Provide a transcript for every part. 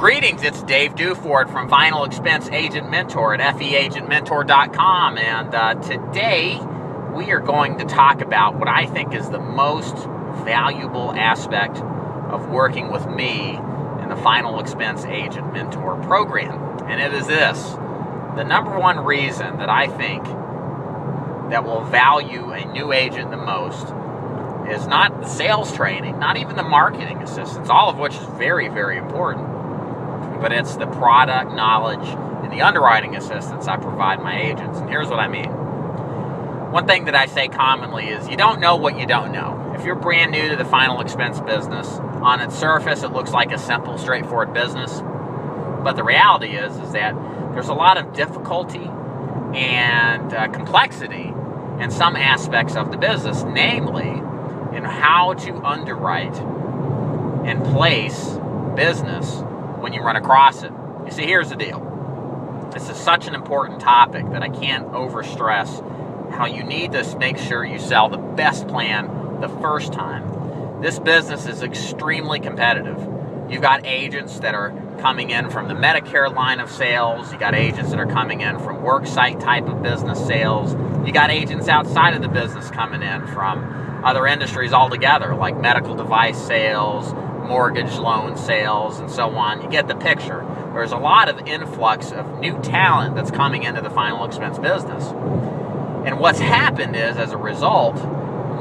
Greetings, it's Dave Duford from Final Expense Agent Mentor at feagentmentor.com, and today we are going to talk about what I think is the most valuable aspect of working with me in the Final Expense Agent Mentor program, and it is this. The number one reason that I think that will value a new agent the most is not the sales training, not even the marketing assistance, all of which is very, very important, but it's the product knowledge and the underwriting assistance I provide my agents. And here's what I mean. One thing that I say commonly is you don't know what you don't know. If you're brand new to the final expense business, on its surface it looks like a simple, straightforward business. But the reality is that there's a lot of difficulty and complexity in some aspects of the business, namely in how to underwrite and place business when you run across it. You see, here's the deal. This is such an important topic that I can't overstress how you need to make sure you sell the best plan the first time. This business is extremely competitive. You've got agents that are coming in from the Medicare line of sales. You got agents that are coming in from worksite type of business sales. You got agents outside of the business coming in from other industries altogether, like medical device sales, mortgage loan sales, and so on. You get the picture. There's a lot of influx of new talent that's coming into the final expense business. And what's happened is, as a result,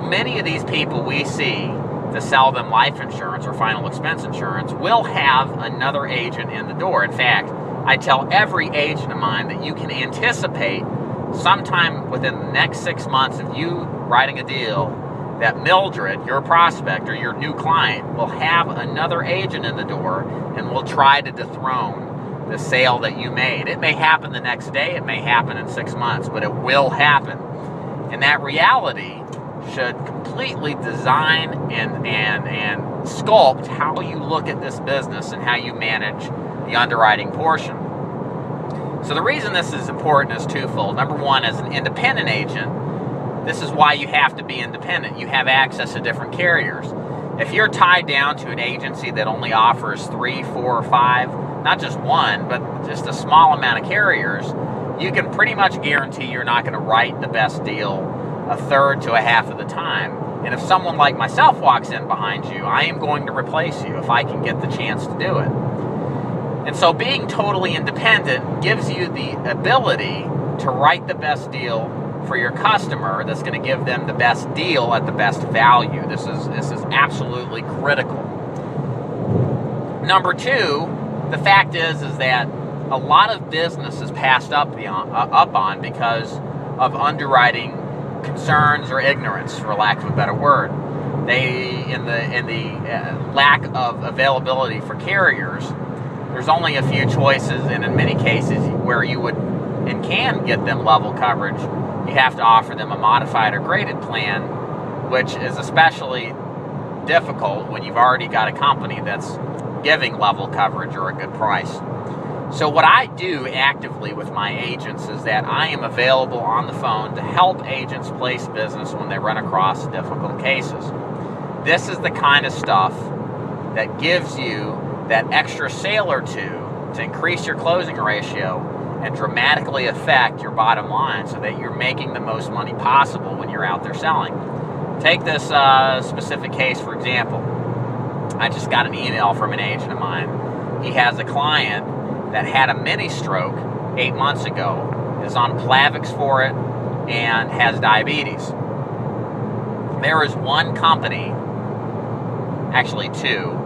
many of these people we see to sell them life insurance or final expense insurance will have another agent in the door. In fact, I tell every agent of mine that you can anticipate sometime within the next 6 months of you writing a deal that Mildred, your prospect or your new client, will have another agent in the door and will try to dethrone the sale that you made. It may happen the next day, it may happen in 6 months, but it will happen. And that reality should completely design and sculpt how you look at this business and how you manage the underwriting portion. So the reason this is important is twofold. Number one, as an independent agent, this is why you have to be independent. You have access to different carriers. If you're tied down to an agency that only offers 3, 4, or 5, not just one, but just a small amount of carriers, you can pretty much guarantee you're not going to write the best deal a third to a half of the time. And if someone like myself walks in behind you, I am going to replace you if I can get the chance to do it. And so being totally independent gives you the ability to write the best deal for your customer that's going to give them the best deal at the best value. This is absolutely critical. Number two, the fact is that a lot of business is passed up on because of underwriting concerns or ignorance, for lack of a better word. In the lack of availability for carriers, there's only a few choices, and in many cases where you would and can get them level coverage, you have to offer them a modified or graded plan, which is especially difficult when you've already got a company that's giving level coverage or a good price. So what I do actively with my agents is that I am available on the phone to help agents place business when they run across difficult cases. This is the kind of stuff that gives you that extra sale or two to increase your closing ratio and dramatically affect your bottom line so that you're making the most money possible when you're out there selling. Take this specific case, for example. I just got an email from an agent of mine. He has a client that had a mini stroke 8 months ago, is on Plavix for it, and has diabetes. There is one company, actually two,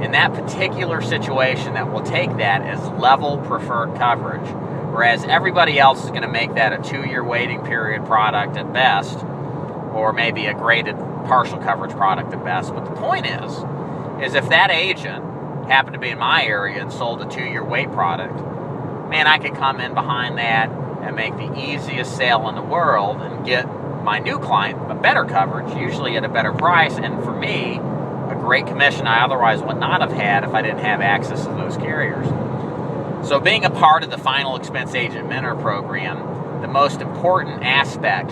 in that particular situation that will take that as level preferred coverage, whereas everybody else is going to make that a 2-year waiting period product at best, or maybe a graded partial coverage product at best. But the point is if that agent happened to be in my area and sold a 2-year wait product, man, I could come in behind that and make the easiest sale in the world and get my new client a better coverage, usually at a better price, and for me, a great commission I otherwise would not have had if I didn't have access to those carriers. So being a part of the Final Expense Agent Mentor program, the most important aspect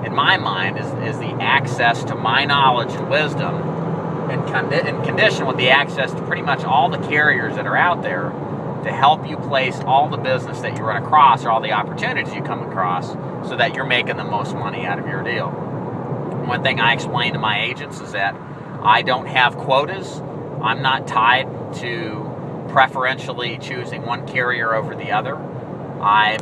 in my mind is the access to my knowledge and wisdom in condition with the access to pretty much all the carriers that are out there to help you place all the business that you run across or all the opportunities you come across so that you're making the most money out of your deal. One thing I explain to my agents is that I don't have quotas. I'm not tied to preferentially choosing one carrier over the other. I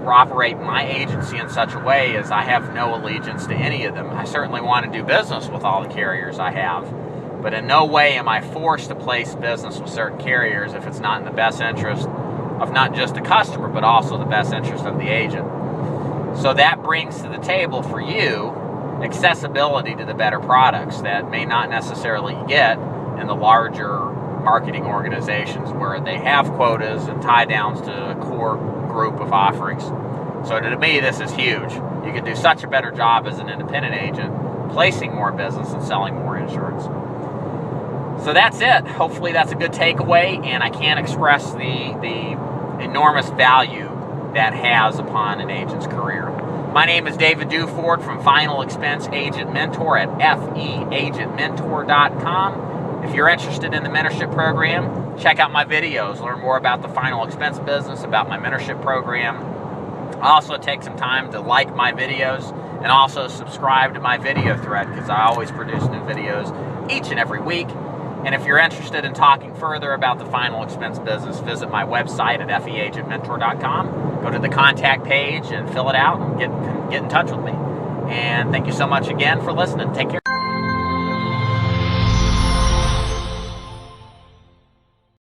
operate my agency in such a way as I have no allegiance to any of them. I certainly want to do business with all the carriers I have, but in no way am I forced to place business with certain carriers if it's not in the best interest of not just the customer, but also the best interest of the agent. So that brings to the table for you accessibility to the better products that may not necessarily get in the larger marketing organizations where they have quotas and tie downs to a core group of offerings. So to me, this is huge. You can do such a better job as an independent agent, placing more business and selling more insurance. So that's it. Hopefully that's a good takeaway, and I can't express the enormous value that has upon an agent's career. My name is David Duford from Final Expense Agent Mentor at feagentmentor.com. If you're interested in the mentorship program, check out my videos. Learn more about the final expense business, about my mentorship program. Also take some time to like my videos and also subscribe to my video thread because I always produce new videos each and every week. And if you're interested in talking further about the final expense business, visit my website at feagentmentor.com. Go to the contact page and fill it out and get in touch with me. And thank you so much again for listening. Take care.